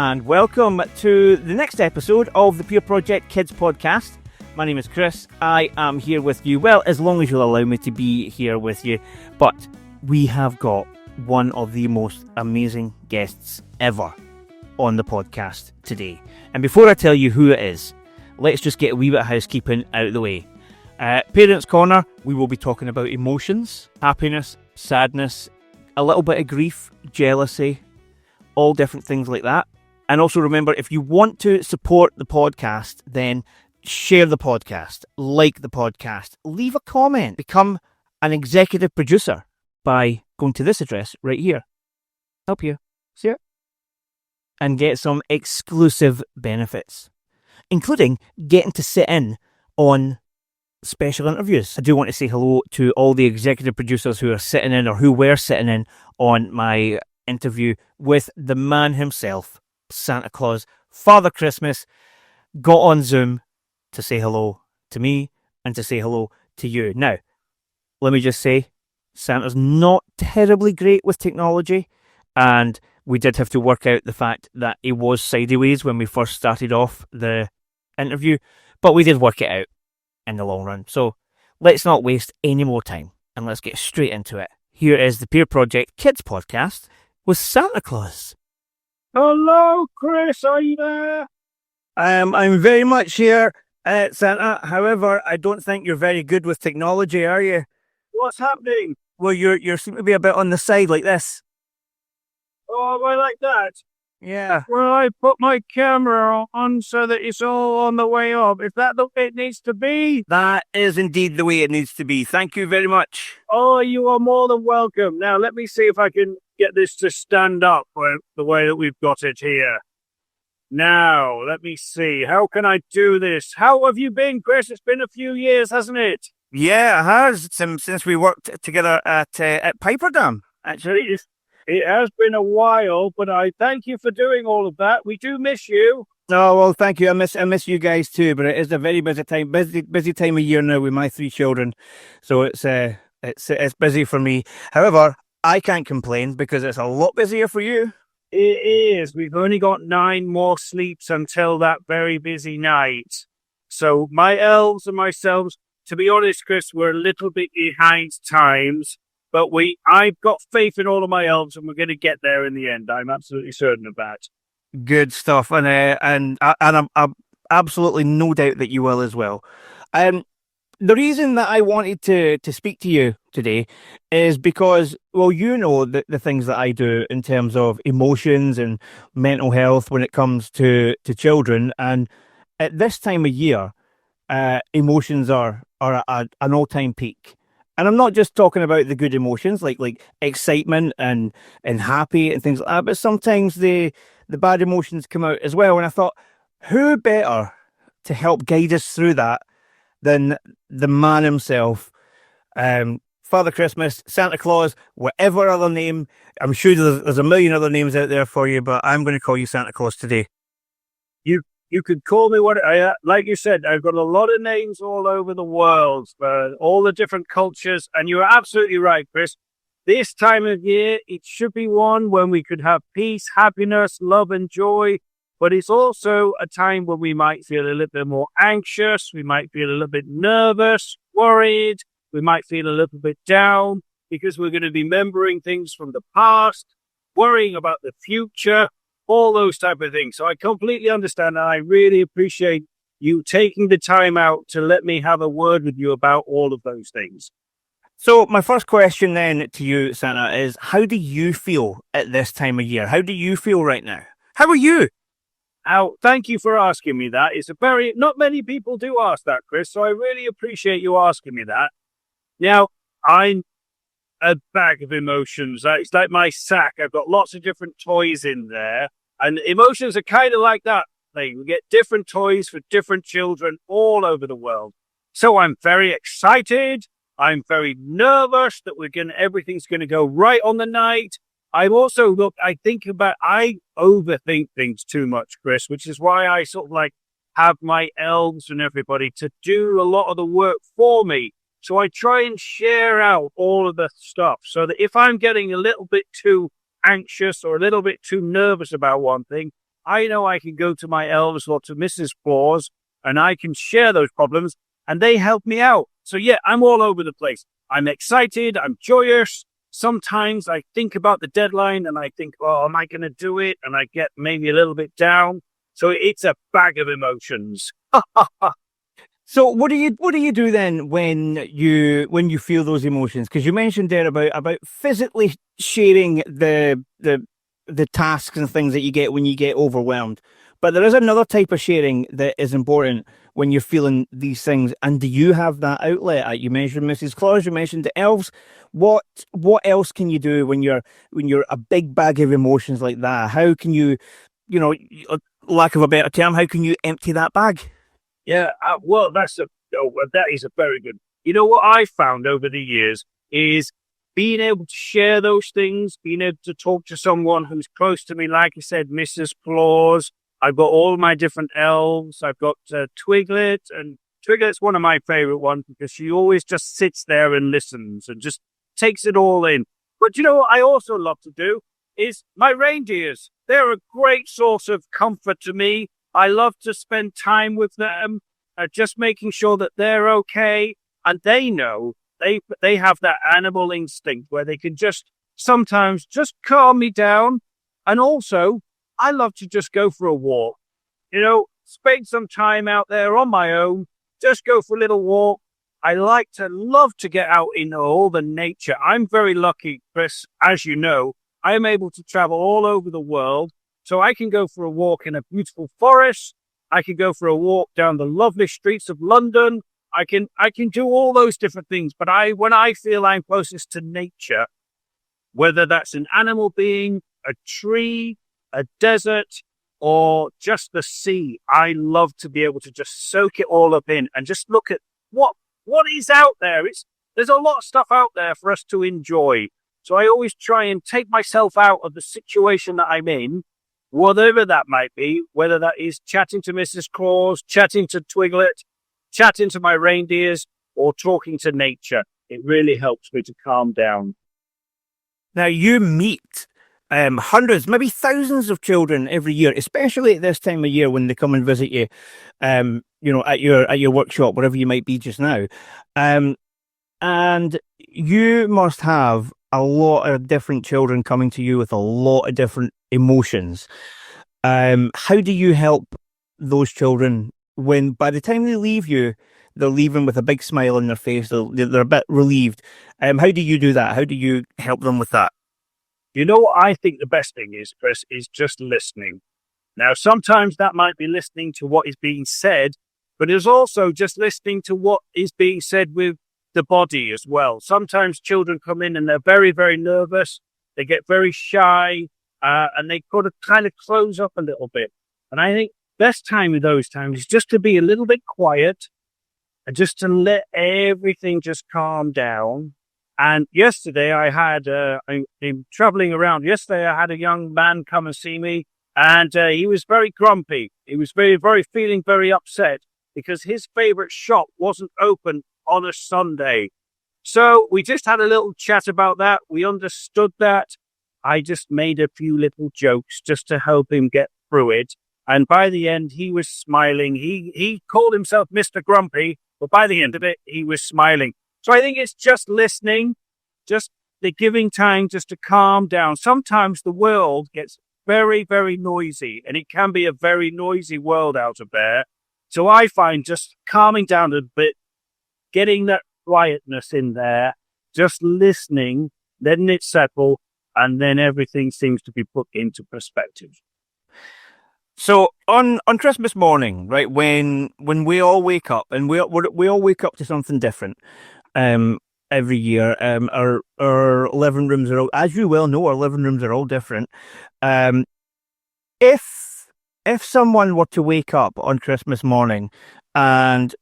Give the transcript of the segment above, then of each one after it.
and welcome to the next episode of the Peer Project Kids podcast. My name is Chris. I am here with you, well, as long as you'll allow me to be here with you, but we have got one of the most amazing guests ever on the podcast today. And before I tell you who it is, let's just get a wee bit of housekeeping out of the way. Parents Corner, we will be talking about emotions, happiness, sadness, a little bit of grief, jealousy, all different things like that. And also remember, if you want to support the podcast, then share the podcast, like the podcast, leave a comment, become an executive producer by going to this address right here. Help you. See it? And get some exclusive benefits, including getting to sit in on special interviews. I do want to say hello to all the executive producers who are sitting in or who were sitting in on my interview with the man himself, Santa Claus. Father Christmas got on Zoom to say hello to me and to say hello to you. Now, let me just say, Santa's not terribly great with technology, and we did have to work out the fact that he was sideways when we first started off the interview, but we did work it out in the long run. So let's not waste any more time and let's get straight into it. Here is the Peer Project Kids podcast with Santa Claus. Hello, Chris, are you there? I'm very much here, Santa. However, I don't think you're very good with technology, are you? What's happening? Well, you seem to be a bit on the side like this. Oh, am I like that? Yeah. Well, I put my camera on so that it's all on the way up. Is that the way it needs to be? That is indeed the way it needs to be. Thank you very much. Oh, you are more than welcome. Now, let me see if I can get this to stand up the way that we've got it here. Now, let me see. How can I do this? How have you been, Chris? It's been a few years, hasn't it? Yeah, it has, since we worked together at Piper Dam, actually. It has been a while, but I thank you for doing all of that. We do miss you. Oh, well, thank you. I miss you guys too, but it is a very busy time of year now with my 3 children. So it's busy for me. However, I can't complain because it's a lot busier for you. It is. We've only got 9 more sleeps until that very busy night. So my elves and myself, to be honest, Chris, we're a little bit behind times. But I've got faith in all of my elves, and we're going to get there in the end. I'm absolutely certain of that. Good stuff, and I'm absolutely no doubt that you will as well. The reason that I wanted to speak to you today is because, well, you know the things that I do in terms of emotions and mental health when it comes to children, and at this time of year, emotions are at an all-time peak. And I'm not just talking about the good emotions like excitement and happy and things like that, but sometimes the bad emotions come out as well. And I thought, who better to help guide us through that than the man himself, Father Christmas, Santa Claus, whatever other name. I'm sure there's a million other names out there for you, but I'm going to call you Santa Claus today. You could call me like you said, I've got a lot of names all over the world, all the different cultures, and you're absolutely right, Chris. This time of year, it should be one when we could have peace, happiness, love, and joy, but it's also a time when we might feel a little bit more anxious, we might feel a little bit nervous, worried, we might feel a little bit down, because we're going to be remembering things from the past, worrying about the future, all those type of things. So I completely understand, and I really appreciate you taking the time out to let me have a word with you about all of those things. So my first question then to you, Santa, is how do you feel at this time of year? How do you feel right now? How are you? Thank you for asking me that. Not many people do ask that, Chris, so I really appreciate you asking me that. Now, I'm a bag of emotions. It's like my sack. I've got lots of different toys in there, and emotions are kind of like that thing. We get different toys for different children all over the world. So I'm very excited. I'm very nervous that everything's going to go right on the night. I overthink things too much, Chris, which is why I sort of have my elves and everybody to do a lot of the work for me. So I try and share out all of the stuff so that if I'm getting a little bit too anxious or a little bit too nervous about one thing, I know I can go to my elves or to Mrs. Claus and I can share those problems and they help me out. So yeah, I'm all over the place. I'm excited. I'm joyous. Sometimes I think about the deadline and I think, oh, am I going to do it? And I get maybe a little bit down. So it's a bag of emotions. So what do you do then when you feel those emotions? Because you mentioned there about physically sharing the tasks and things that you get when you get overwhelmed. But there is another type of sharing that is important when you're feeling these things. And do you have that outlet? You mentioned Mrs. Claus, you mentioned the elves. What else can you do when you're a big bag of emotions like that? How can you, lack of a better term, how can you empty that bag? Yeah, well, that is a very good. You know what I found over the years is being able to share those things, being able to talk to someone who's close to me. Like I said, Mrs. Claus. I've got all my different elves. I've got Twiglet, and Twiglet's one of my favorite ones because she always just sits there and listens and just takes it all in. But you know what I also love to do is my reindeers. They're a great source of comfort to me. I love to spend time with them, just making sure that they're okay. And they know they have that animal instinct where they can just sometimes just calm me down. And also, I love to just go for a walk, spend some time out there on my own, just go for a little walk. I love to get out in all the nature. I'm very lucky, Chris, as you know, I'm able to travel all over the world. So I can go for a walk in a beautiful forest. I can go for a walk down the lovely streets of London. I can do all those different things. But when I feel I'm closest to nature, whether that's an animal being, a tree, a desert, or just the sea, I love to be able to just soak it all up in and just look at what is out there. There's a lot of stuff out there for us to enjoy. So I always try and take myself out of the situation that I'm in, whatever that might be, whether that is chatting to Mrs. Claus, chatting to Twiglet, chatting to my reindeers, or talking to nature. It really helps me to calm down. Now, you meet hundreds, maybe thousands of children every year, especially at this time of year when they come and visit you, at your workshop, wherever you might be just now. And you must have a lot of different children coming to you with a lot of different emotions. How do you help those children when by the time they leave you, they're leaving with a big smile on their face, they're a bit relieved? How do you do that? How do you help them with that? You know what I think the best thing is, Chris, is just listening. Now, sometimes that might be listening to what is being said, but it's also just listening to what is being said with the body as well. Sometimes children come in and they're very, very nervous. They get very shy, and they kind of close up a little bit. And I think best time of those times is just to be a little bit quiet and just to let everything just calm down. And yesterday I'm traveling around. Yesterday I had a young man come and see me, and he was very grumpy. He was very, very feeling very upset because his favorite shop wasn't open on a Sunday. So we just had a little chat about that. We understood that. I just made a few little jokes just to help him get through it. And by the end, he was smiling. He called himself Mr. Grumpy, but by the end of it, he was smiling. So I think it's just listening, just the giving time just to calm down. Sometimes the world gets very, very noisy, and it can be a very noisy world out of there. So I find just calming down a bit, getting that quietness in there, just listening, letting it settle, and then everything seems to be put into perspective. So on Christmas morning, right, when we all wake up, and we all wake up to something different, every year. Our living rooms are all, as you well know, our living rooms are all different. If someone were to wake up on Christmas morning and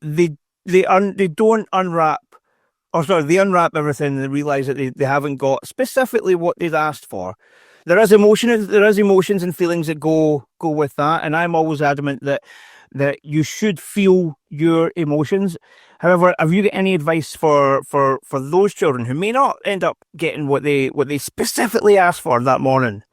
they don't unwrap, or sorry, they unwrap everything and they realise that they haven't got specifically what they'd asked for. There is emotions and feelings that go with that, and I'm always adamant that you should feel your emotions. However, have you got any advice for those children who may not end up getting what they specifically asked for that morning?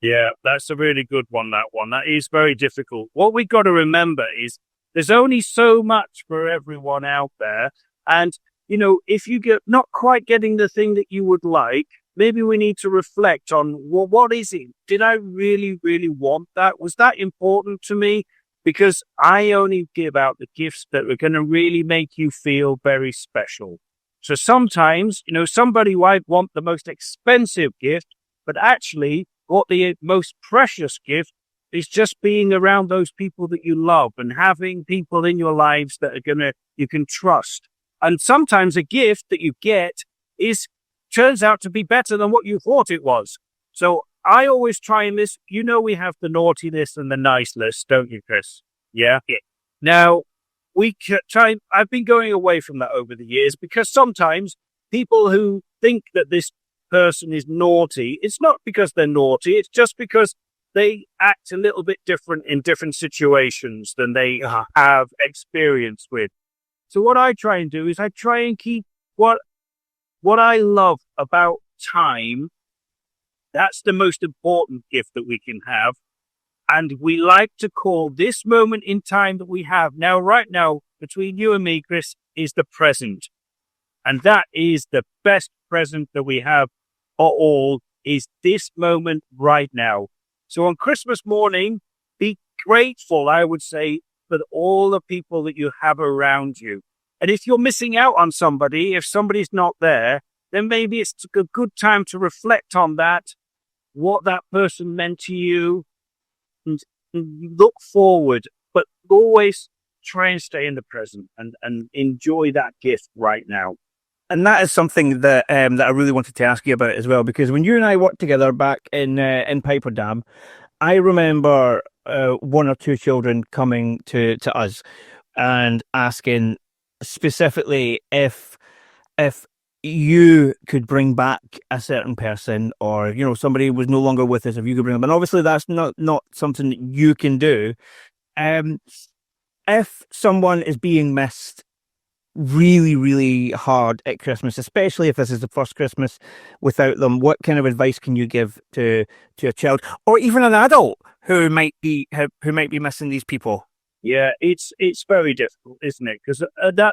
Yeah, that's a really good one, that one. That is very difficult. What we got to remember is there's only so much for everyone out there. And, if you get not quite getting the thing that you would like, maybe we need to reflect on, well, what is it? Did I really, really want that? Was that important to me? Because I only give out the gifts that are going to really make you feel very special. So sometimes, somebody might want the most expensive gift, but actually, what the most precious gift is just being around those people that you love and having people in your lives that you can trust. And sometimes a gift that you get turns out to be better than what you thought it was. So I always try and list, we have the naughty list and the nice list, don't you, Chris? Yeah. Now, I've been going away from that over the years because sometimes people who think that this person is naughty, it's not because they're naughty, it's just because they act a little bit different in different situations than they have experience with. So what I try and do is I try and keep what I love about time. That's the most important gift that we can have. And we like to call this moment in time that we have now, right now, between you and me, Chris, is the present. And that is the best present that we have for all, is this moment right now. So on Christmas morning, be grateful, I would say, for all the people that you have around you. And if you're missing out on somebody, if somebody's not there, then maybe it's a good time to reflect on that, what that person meant to you, and look forward, but always try and stay in the present and enjoy that gift right now. And that is something that that I really wanted to ask you about as well, because when you and I worked together back in Piper Dam, I remember one or two children coming to us and asking specifically if you could bring back a certain person, or somebody was no longer with us, if you could bring them. And obviously that's not something that you can do. If someone is being missed really, really hard at Christmas, especially if this is the first Christmas without them, what kind of advice can you give to a child or even an adult who might be missing these people? Yeah, it's very difficult, isn't it? Because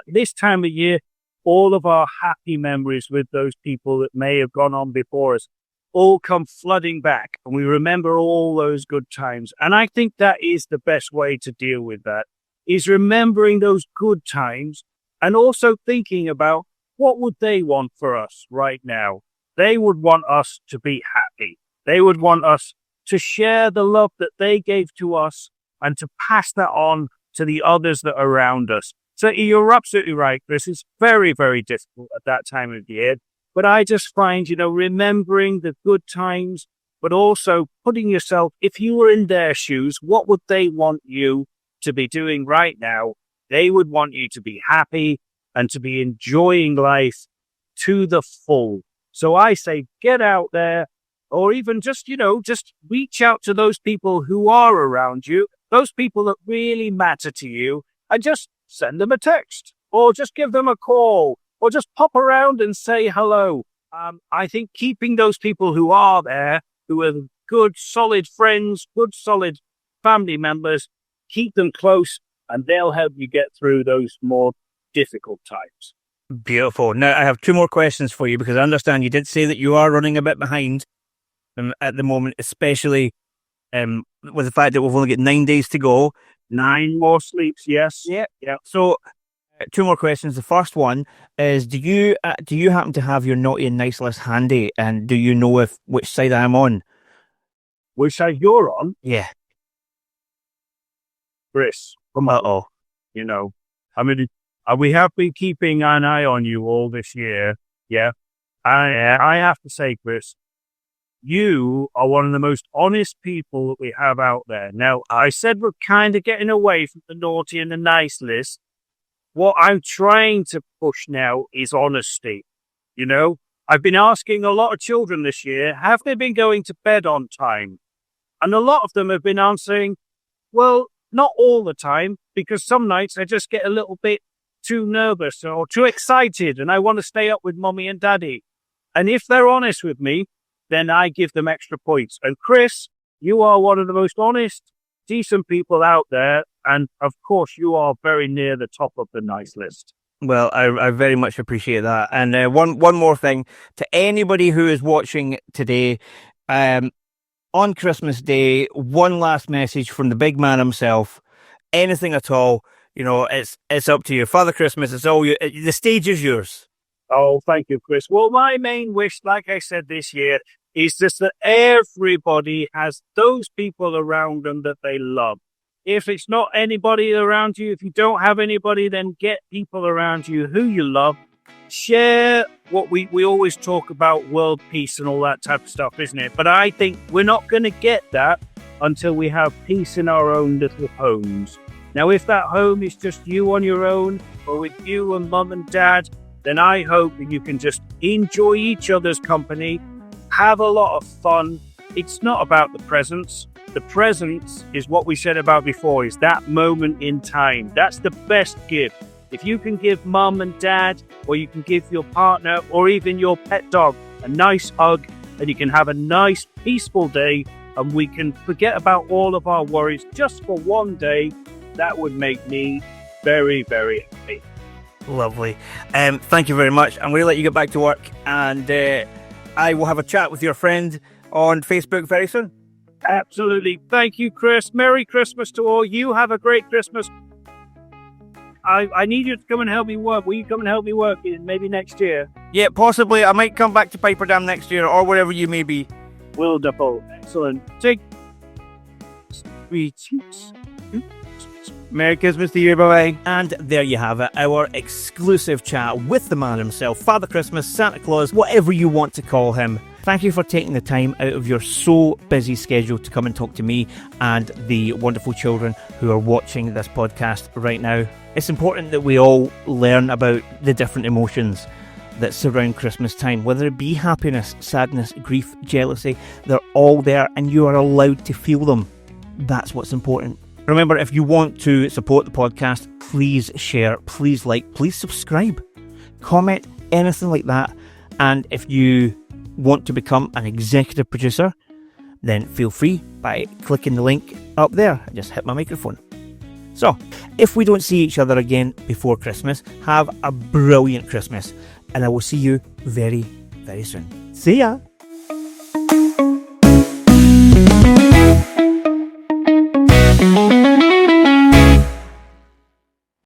this time of year, all of our happy memories with those people that may have gone on before us all come flooding back, and we remember all those good times. And I think that is the best way to deal with that, is remembering those good times and also thinking about what would they want for us right now. They would want us to be happy. They would want us to share the love that they gave to us and to pass that on to the others that are around us. So you're absolutely right, Chris. It's very, very difficult at that time of year. But I just find, remembering the good times, but also putting yourself, if you were in their shoes, what would they want you to be doing right now? They would want you to be happy and to be enjoying life to the full. So I say, get out there, or even just reach out to those people who are around you, those people that really matter to you, and just send them a text, or just give them a call, or just pop around and say hello. I think keeping those people who are there, who are good, solid friends, good, solid family members, keep them close, and they'll help you get through those more difficult times. Beautiful. Now, I have two more questions for you, because I understand you did say that you are running a bit behind at the moment, especially with the fact that we've only got 9 days to go. 9 more sleeps, yes. Yeah. So, two more questions. The first one is: do you happen to have your naughty and nice list handy, and do you know which side I'm on? Which side you're on? Yeah. Chris, come on. Uh-oh. We have been keeping an eye on you all this year. Yeah. I have to say, Chris, you are one of the most honest people that we have out there. Now, I said we're kind of getting away from the naughty and the nice list. What I'm trying to push now is honesty. I've been asking a lot of children this year, have they been going to bed on time? And a lot of them have been answering, well, not all the time, because some nights I just get a little bit too nervous or too excited and I want to stay up with mommy and daddy. And if they're honest with me, then I give them extra points. And Chris, You are one of the most honest, decent people out there. And of course, you are very near the top of the nice list. Well, I very much appreciate that. And one more thing to anybody who is watching today, on Christmas Day, one last message from the big man himself. Anything at all, it's up to you. Father Christmas, it's all you. The stage is yours. Oh, thank you, Chris. Well, my main wish, like I said this year, is just that everybody has those people around them that they love. If it's not anybody around you, if you don't have anybody, then get people around you who you love. Share what we always talk about, world peace and all that type of stuff, isn't it? But I think we're not going to get that until we have peace in our own little homes. Now, if that home is just you on your own, or with you and mum and dad, then I hope that you can just enjoy each other's company, have a lot of fun. It's not about the presents. The presents is what we said about before, is that moment in time. That's the best gift. If you can give mum and dad, or you can give your partner, or even your pet dog a nice hug, and you can have a nice, peaceful day, and we can forget about all of our worries just for one day, that would make me very, very happy. Lovely. Thank you very much. I'm going to let you get back to work, and I will have a chat with your friend on Facebook very soon. Absolutely. Thank you, Chris. Merry Christmas to all. You have a great Christmas. I need you to come and help me work. Will you come and help me work maybe next year? Yeah, possibly. I might come back to Piper Dam next year, or wherever you may be. Wonderful. Excellent. Take greetings. Merry Christmas to you, bye-bye. And there you have it, our exclusive chat with the man himself, Father Christmas, Santa Claus, whatever you want to call him. Thank you for taking the time out of your so busy schedule to come and talk to me and the wonderful children who are watching this podcast right now. It's important that we all learn about the different emotions that surround Christmas time, whether it be happiness, sadness, grief, jealousy. They're all there and you are allowed to feel them. That's what's important. Remember, if you want to support the podcast, please share, please like, please subscribe, comment, anything like that. And if you want to become an executive producer, then feel free by clicking the link up there. I just hit my microphone. So, if we don't see each other again before Christmas, have a brilliant Christmas. And I will see you very, very soon. See ya!